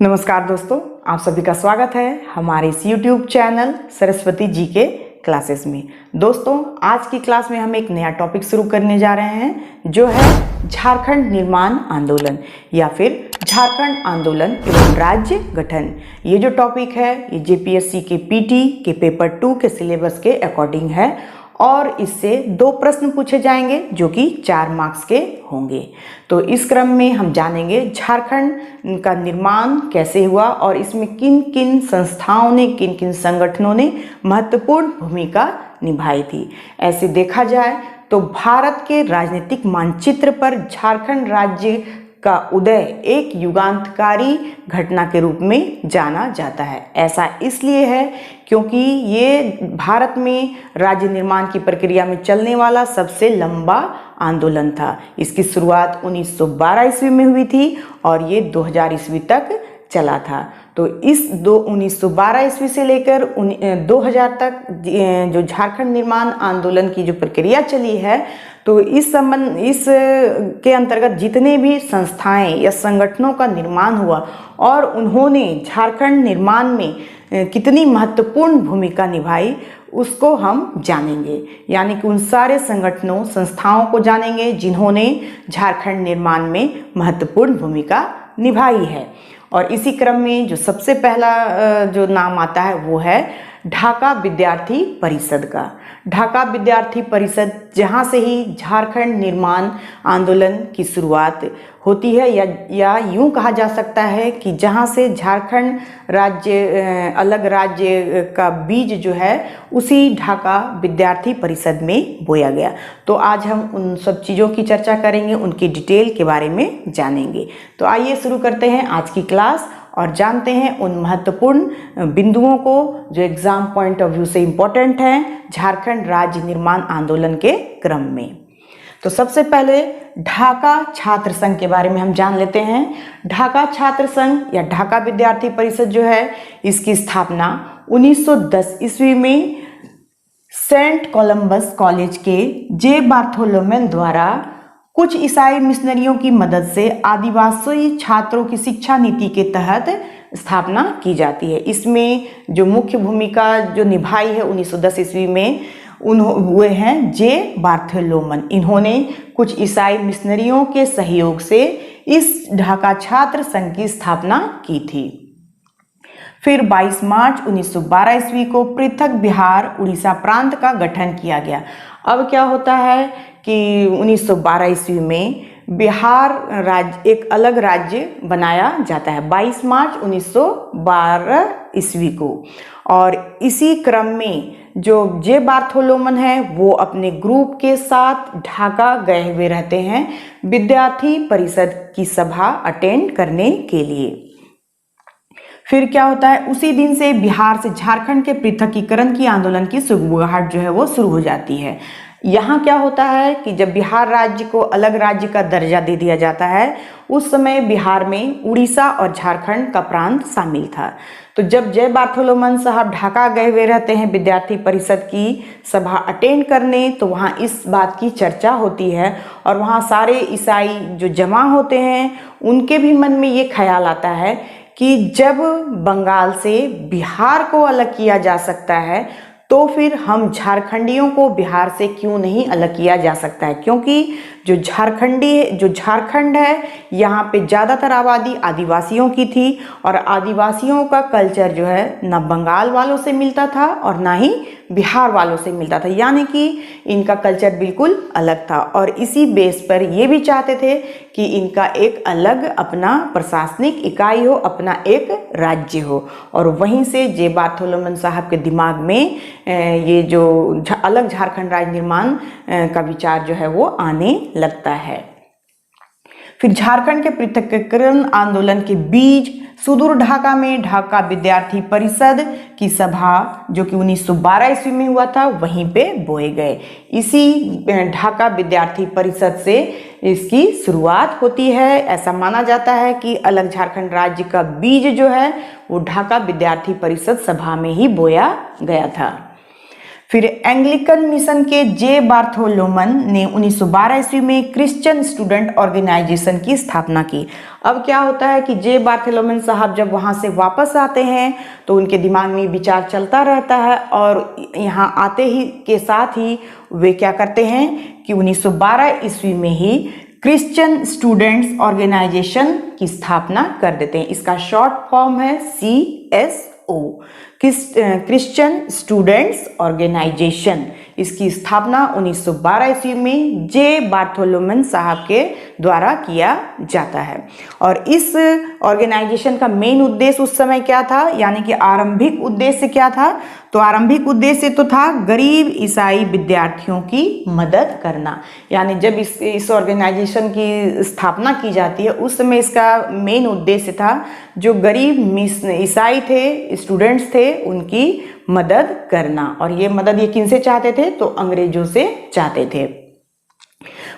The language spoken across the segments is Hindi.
नमस्कार दोस्तों, आप सभी का स्वागत है हमारे इस YouTube चैनल सरस्वती जी के क्लासेस में। दोस्तों, आज की क्लास में हम एक नया टॉपिक शुरू करने जा रहे हैं जो है झारखंड निर्माण आंदोलन या फिर झारखंड आंदोलन एवं राज्य गठन। ये जो टॉपिक है ये जेपीएससी के पीटी के पेपर 2 के सिलेबस के अकॉर्डिंग है और इससे 2 प्रश्न पूछे जाएंगे जो कि 4 मार्क्स के होंगे। तो इस क्रम में हम जानेंगे झारखंड का निर्माण कैसे हुआ और इसमें किन किन संस्थाओं ने, किन किन संगठनों ने महत्वपूर्ण भूमिका निभाई थी। ऐसे देखा जाए तो भारत के राजनीतिक मानचित्र पर झारखंड राज्य का उदय एक युगांतकारी घटना के रूप में जाना जाता है। ऐसा इसलिए है क्योंकि ये भारत में राज्य निर्माण की प्रक्रिया में चलने वाला सबसे लंबा आंदोलन था। इसकी शुरुआत 1912 ईस्वी में हुई थी और ये 2000 ईस्वी तक चला था। तो इस 1912 ईस्वी से लेकर 2000 तक जो झारखंड निर्माण आंदोलन की जो प्रक्रिया चली है, तो इस के अंतर्गत जितने भी संस्थाएं या संगठनों का निर्माण हुआ और उन्होंने झारखंड निर्माण में कितनी महत्वपूर्ण भूमिका निभाई उसको हम जानेंगे। यानी कि उन सारे संगठनों, संस्थाओं को जानेंगे जिन्होंने झारखंड निर्माण में महत्वपूर्ण भूमिका निभाई है। और इसी क्रम में जो सबसे पहला जो नाम आता है वो है ढाका विद्यार्थी परिषद का। ढाका विद्यार्थी परिषद जहाँ से ही झारखंड निर्माण आंदोलन की शुरुआत होती है या यूँ कहा जा सकता है कि जहाँ से झारखंड अलग राज्य का बीज जो है उसी ढाका विद्यार्थी परिषद में बोया गया। तो आज हम उन सब चीज़ों की चर्चा करेंगे, उनकी डिटेल के बारे में जानेंगे। तो आइए शुरू करते हैं आज की क्लास और जानते हैं उन महत्वपूर्ण बिंदुओं को जो एग्जाम पॉइंट ऑफ व्यू से इम्पोर्टेंट हैं झारखंड राज्य निर्माण आंदोलन के क्रम में। तो सबसे पहले ढाका छात्र संघ के बारे में हम जान लेते हैं। ढाका छात्र संघ या ढाका विद्यार्थी परिषद जो है इसकी स्थापना 1910 ईस्वी में सेंट कोलंबस कॉलेज के जे बार्थोलोमेन द्वारा कुछ ईसाई मिशनरियों की मदद से आदिवासी छात्रों की शिक्षा नीति के तहत स्थापना की जाती है। इसमें जो मुख्य भूमिका जो निभाई है 1910 ईस्वी में हुए हैं जे बार्थोलोमन। इन्होंने कुछ ईसाई मिशनरियों के सहयोग से इस ढाका छात्र संघ की स्थापना की थी। फिर 22 मार्च 1912 ईस्वी को पृथक बिहार उड़ीसा प्रांत का गठन किया गया। अब क्या होता है कि 1912 ईस्वी में बिहार राज्य एक अलग राज्य बनाया जाता है 22 मार्च 1912 ईस्वी को। और इसी क्रम में जो जे बार्थोलोमन है वो अपने ग्रुप के साथ ढाका गए हुए रहते हैं विद्यार्थी परिषद की सभा अटेंड करने के लिए। फिर क्या होता है, उसी दिन से बिहार से झारखंड के पृथकीकरण की आंदोलन की शुरुआत जो है वो शुरू हो जाती है। यहाँ क्या होता है कि जब बिहार राज्य को अलग राज्य का दर्जा दे दिया जाता है उस समय बिहार में उड़ीसा और झारखंड का प्रांत शामिल था। तो जब जय बार्थोलोमन साहब ढाका गए हुए रहते हैं विद्यार्थी परिषद की सभा अटेंड करने, तो वहाँ इस बात की चर्चा होती है और वहाँ सारे ईसाई जो जमा होते हैं उनके भी मन में ये ख्याल आता है कि जब बंगाल से बिहार को अलग किया जा सकता है तो फिर हम झारखंडियों को बिहार से क्यों नहीं अलग किया जा सकता है, क्योंकि जो झारखंड है यहाँ पे ज़्यादातर आबादी आदिवासियों की थी और आदिवासियों का कल्चर जो है ना बंगाल वालों से मिलता था और ना ही बिहार वालों से मिलता था। यानी कि इनका कल्चर बिल्कुल अलग था और इसी बेस पर ये भी चाहते थे कि इनका एक अलग अपना प्रशासनिक इकाई हो, अपना एक राज्य हो। और वहीं से जे बार्थोलोमन साहब के दिमाग में ये जो अलग झारखंड राज्य निर्माण का विचार जो है वो आने लगता है। फिर झारखंड के पृथक्करण आंदोलन के बीच सुदूर ढाका में ढाका विद्यार्थी परिषद की सभा जो कि 1912 ईस्वी में हुआ था वहीं पे बोए गए। इसी ढाका विद्यार्थी परिषद से इसकी शुरुआत होती है। ऐसा माना जाता है कि अलग झारखंड राज्य का बीज जो है वो ढाका विद्यार्थी परिषद सभा में ही बोया गया था। फिर एंग्लिकन मिशन के जे बार्थोलोमन ने 1912 ईस्वी में क्रिश्चियन स्टूडेंट ऑर्गेनाइजेशन की स्थापना की। अब क्या होता है कि जे बार्थोलोमन साहब जब वहाँ से वापस आते हैं तो उनके दिमाग में विचार चलता रहता है और यहाँ आते ही के साथ ही वे क्या करते हैं कि 1912 ईस्वी में ही क्रिश्चियन स्टूडेंट्स ऑर्गेनाइजेशन की स्थापना कर देते हैं। इसका शॉर्ट फॉर्म है CSO, क्रिश्चियन स्टूडेंट्स ऑर्गेनाइजेशन। इसकी स्थापना 1912 ईस्वी में जे बार्थोलोमन साहब के द्वारा किया जाता है। और इस ऑर्गेनाइजेशन का मेन उद्देश्य उस समय क्या था, यानी कि आरंभिक उद्देश्य क्या था? तो आरंभिक उद्देश्य तो था गरीब ईसाई विद्यार्थियों की मदद करना। यानी जब इस ऑर्गेनाइजेशन की स्थापना की जाती है उस समय इसका मेन उद्देश्य था जो गरीब ईसाई थे, स्टूडेंट्स थे, उनकी मदद करना। और ये मदद ये किनसे चाहते थे? तो अंग्रेजों से चाहते थे।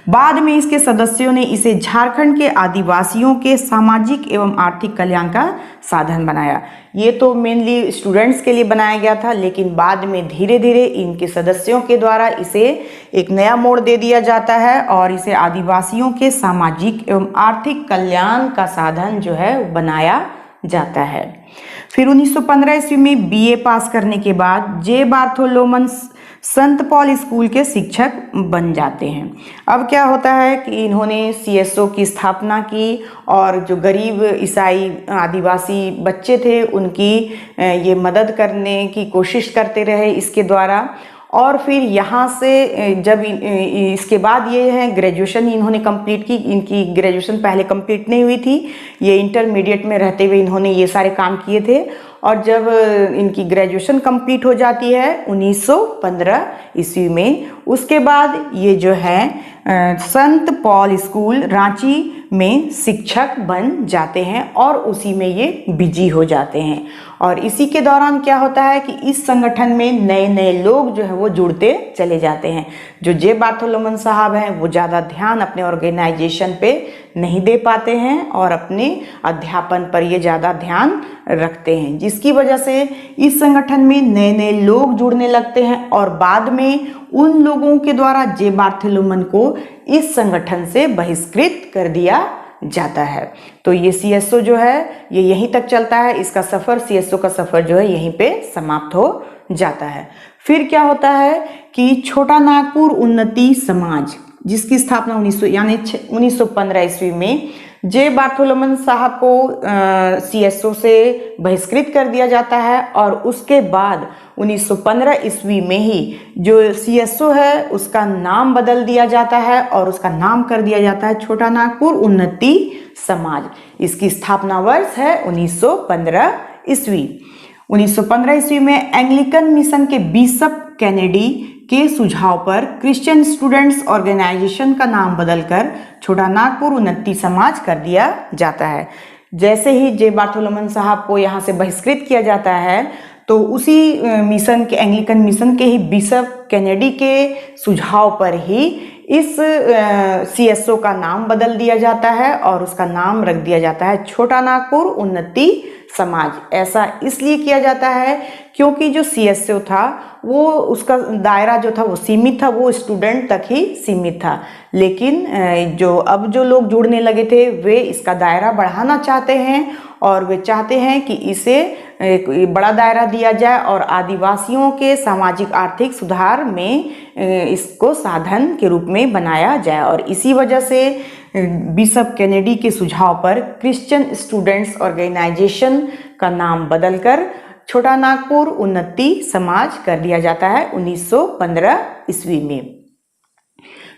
बाद में इसके सदस्यों ने इसे झारखंड के आदिवासियों के सामाजिक एवं आर्थिक कल्याण का साधन बनाया। ये तो मेनली स्टूडेंट्स के लिए बनाया गया था, लेकिन बाद में धीरे धीरे इनके सदस्यों के द्वारा इसे एक नया मोड़ दे दिया जाता है और इसे आदिवासियों के सामाजिक एवं आर्थिक कल्याण का साधन जो है बनाया जाता है। फिर 1915 ईस्वी में BA पास करने के बाद जे बार्थोलोमन संत पॉल स्कूल के शिक्षक बन जाते हैं। अब क्या होता है कि इन्होंने CSO की स्थापना की और जो गरीब ईसाई आदिवासी बच्चे थे उनकी ये मदद करने की कोशिश करते रहे इसके द्वारा। और फिर यहाँ से जब इसके बाद ये है ग्रेजुएशन इन्होंने कंप्लीट की। इनकी ग्रेजुएशन पहले कंप्लीट नहीं हुई थी, ये इंटरमीडिएट में रहते हुए इन्होंने ये सारे काम किए थे। और जब इनकी ग्रेजुएशन कंप्लीट हो जाती है 1915 ईस्वी में, उसके बाद ये जो है संत पॉल स्कूल रांची में शिक्षक बन जाते हैं और उसी में ये बिजी हो जाते हैं। और इसी के दौरान क्या होता है कि इस संगठन में नए नए लोग जो है वो जुड़ते चले जाते हैं। जो जे बार्थोलोमन साहब हैं वो ज़्यादा ध्यान अपने ऑर्गेनाइजेशन पे नहीं दे पाते हैं और अपने अध्यापन पर ये ज़्यादा ध्यान रखते हैं, जिसकी वजह से इस संगठन में नए नए लोग जुड़ने लगते हैं और बाद में उन लोगों के द्वारा जे बार्थोलोमन को इस संगठन से बहिष्कृत कर दिया जाता है। तो ये CSO जो है ये यहीं तक चलता है, इसका सफ़र CSO का सफ़र जो है यहीं पे समाप्त हो जाता है। फिर क्या होता है कि छोटा नागपुर उन्नति समाज, जिसकी स्थापना 1915 ईस्वी में जे बार्थोलोमन साहब को CSO से बहिष्कृत कर दिया जाता है। और उसके बाद 1915 ईस्वी में ही जो CSO है उसका नाम बदल दिया जाता है और उसका नाम कर दिया जाता है छोटा नागपुर उन्नति समाज। इसकी स्थापना वर्ष है 1915 ईस्वी। 1915 ईस्वी में एंग्लिकन मिशन के बिशप कैनेडी के सुझाव पर क्रिश्चियन स्टूडेंट्स ऑर्गेनाइजेशन का नाम बदलकर छोटा नागपुर उन्नति समाज कर दिया जाता है। जैसे ही जे बार्थोलोमन साहब को यहाँ से बहिष्कृत किया जाता है तो उसी मिशन के एंग्लिकन मिशन के ही बिशप कैनेडी के सुझाव पर ही इस CSO का नाम बदल दिया जाता है और उसका नाम रख दिया जाता है छोटा नागपुर उन्नति समाज। ऐसा इसलिए किया जाता है क्योंकि जो CSO था वो उसका दायरा जो था वो सीमित था, वो स्टूडेंट तक ही सीमित था। लेकिन जो लोग जुड़ने लगे थे वे इसका दायरा बढ़ाना चाहते हैं और वे चाहते हैं कि इसे एक बड़ा दायरा दिया जाए और आदिवासियों के सामाजिक आर्थिक सुधार में इसको साधन के रूप में बनाया जाए। और इसी वजह से बिशप कैनेडी के सुझाव पर क्रिश्चियन स्टूडेंट्स ऑर्गेनाइजेशन का नाम बदलकर छोटा नागपुर उन्नति समाज कर दिया जाता है 1915 ईस्वी में।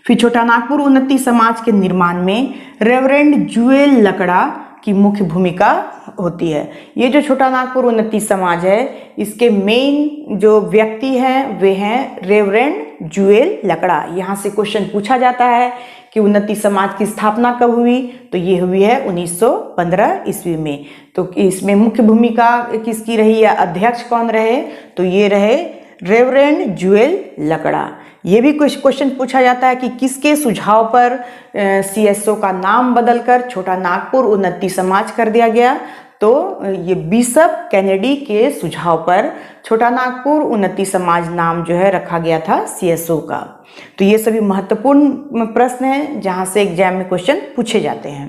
फिर छोटा नागपुर उन्नति समाज के निर्माण में रेवरेंड जूएल लकड़ा की मुख्य भूमिका होती है। ये जो छोटा नागपुर उन्नति समाज है इसके मेन जो व्यक्ति हैं वे हैं रेवरेंड जूएल लकड़ा। यहाँ से क्वेश्चन पूछा जाता है कि उन्नति समाज की स्थापना कब हुई, तो ये हुई है 1915 ईस्वी में। तो इसमें मुख्य भूमिका किसकी रही या अध्यक्ष कौन रहे, तो ये रहे रेवरेंड जूएल लकड़ा। ये भी कुछ क्वेश्चन पूछा जाता है कि किसके सुझाव पर CSO का नाम बदलकर छोटा नागपुर उन्नति समाज कर दिया गया, तो ये बिशप कैनेडी के सुझाव पर छोटा नागपुर उन्नति समाज नाम जो है रखा गया था CSO का। तो ये सभी महत्वपूर्ण प्रश्न हैं जहाँ से एग्जाम में क्वेश्चन पूछे जाते हैं।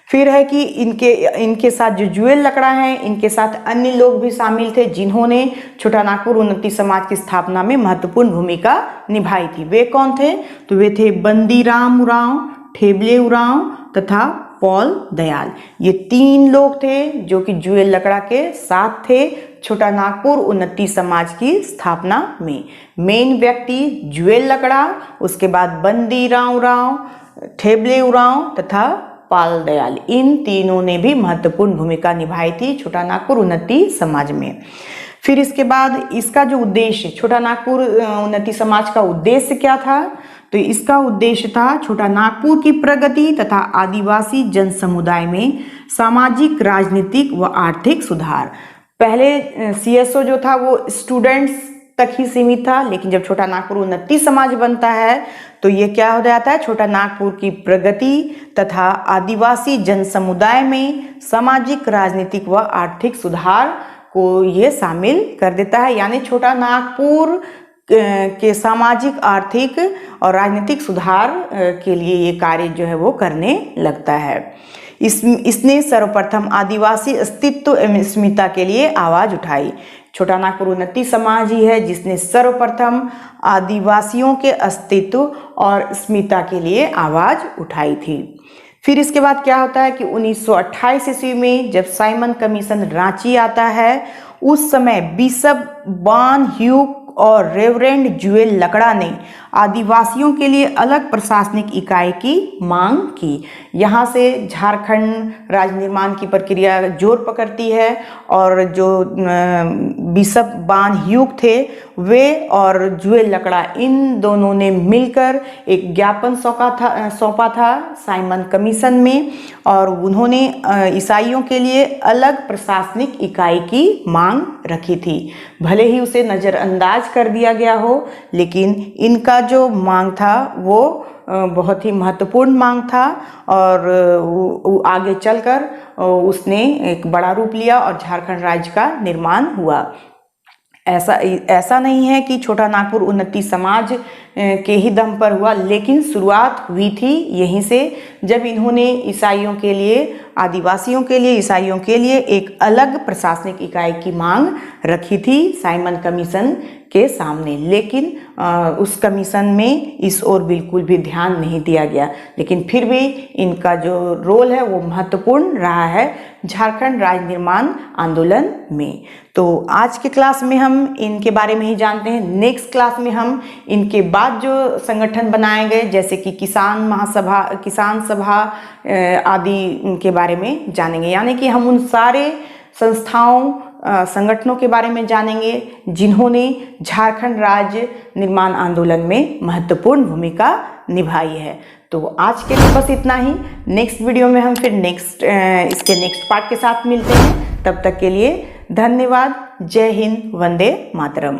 फिर है कि इनके साथ जो जुएल लकड़ा हैं, इनके साथ अन्य लोग भी शामिल थे जिन्होंने छोटा नागपुर उन्नति समाज की स्थापना में महत्वपूर्ण भूमिका निभाई थी। वे कौन थे? तो वे थे बंदीराम उरांव, ठेबले उरांव तथा पॉल दयाल। ये 3 लोग थे जो कि जुएल लकड़ा के साथ थे छोटा नागपुर उन्नति समाज की स्थापना में। मेन व्यक्ति जुएल लकड़ा, उसके बाद बंदीराम उरांव, ठेबले उरांव तथा पाल दयाल, इन तीनों ने भी महत्वपूर्ण भूमिका निभाई थी छोटा नागपुर उन्नति समाज में। फिर इसके बाद इसका जो उद्देश्य, छोटा नागपुर उन्नति समाज का उद्देश्य क्या था? तो इसका उद्देश्य था छोटा नागपुर की प्रगति तथा आदिवासी जन समुदाय में सामाजिक, राजनीतिक व आर्थिक सुधार। पहले CSO जो था वो स्टूडेंट्स तक ही सीमित था, लेकिन जब छोटा नागपुर उन्नति समाज बनता है तो ये क्या हो जाता है? छोटा नागपुर की प्रगति तथा आदिवासी जन समुदाय में सामाजिक, राजनीतिक व आर्थिक सुधार को ये शामिल कर देता है। यानी छोटा नागपुर के सामाजिक, आर्थिक और राजनीतिक सुधार के लिए ये कार्य जो है वो करने लगता है। इसने सर्वप्रथम आदिवासी अस्तित्व एवं अस्मिता के लिए आवाज उठाई। छोटा नागपुर उन्नति समाज ही है जिसने सर्वप्रथम आदिवासियों के अस्तित्व और अस्मिता के लिए आवाज उठाई थी। फिर इसके बाद क्या होता है कि 1928 ईस्वी में जब साइमन कमीशन रांची आता है, उस समय बिशप बॉन ह्यूक और रेवरेंड जुएल लकड़ा ने आदिवासियों के लिए अलग प्रशासनिक इकाई की मांग की। यहाँ से झारखंड राज्य निर्माण की प्रक्रिया जोर पकड़ती है और जो बिशप बॉन ह्यूक थे वे और जुएल लकड़ा, इन दोनों ने मिलकर एक ज्ञापन सौंपा था साइमन कमीशन में, और उन्होंने ईसाइयों के लिए अलग प्रशासनिक इकाई की मांग रखी थी। भले ही उसे नज़रअंदाज कर दिया गया हो, लेकिन इनका जो मांग था वो बहुत ही महत्वपूर्ण मांग था और आगे चलकर उसने एक बड़ा रूप लिया और झारखंड राज्य का निर्माण हुआ। ऐसा नहीं है कि छोटा नागपुर उन्नति समाज के ही दम पर हुआ, लेकिन शुरुआत हुई थी यहीं से, जब इन्होंने ईसाइयों के लिए, आदिवासियों के लिए, ईसाइयों के लिए एक अलग प्रशासनिक इकाई की मांग रखी थी साइमन कमीशन के सामने। लेकिन उस कमीशन में इस ओर बिल्कुल भी ध्यान नहीं दिया गया, लेकिन फिर भी इनका जो रोल है वो महत्वपूर्ण रहा है झारखंड राज्य निर्माण आंदोलन में। तो आज के क्लास में हम इनके बारे में ही जानते हैं। नेक्स्ट क्लास में हम इनके बाद जो संगठन बनाए गए, जैसे कि किसान महासभा, किसान सभा आदि के बारे में जानेंगे। यानी कि हम उन सारे संस्थाओं, संगठनों के बारे में जानेंगे जिन्होंने झारखंड राज्य निर्माण आंदोलन में महत्वपूर्ण भूमिका निभाई है। तो आज के लिए बस इतना ही। नेक्स्ट वीडियो में हम फिर इसके नेक्स्ट पार्ट के साथ मिलते हैं। तब तक के लिए धन्यवाद। जय हिंद, वंदे मातरम।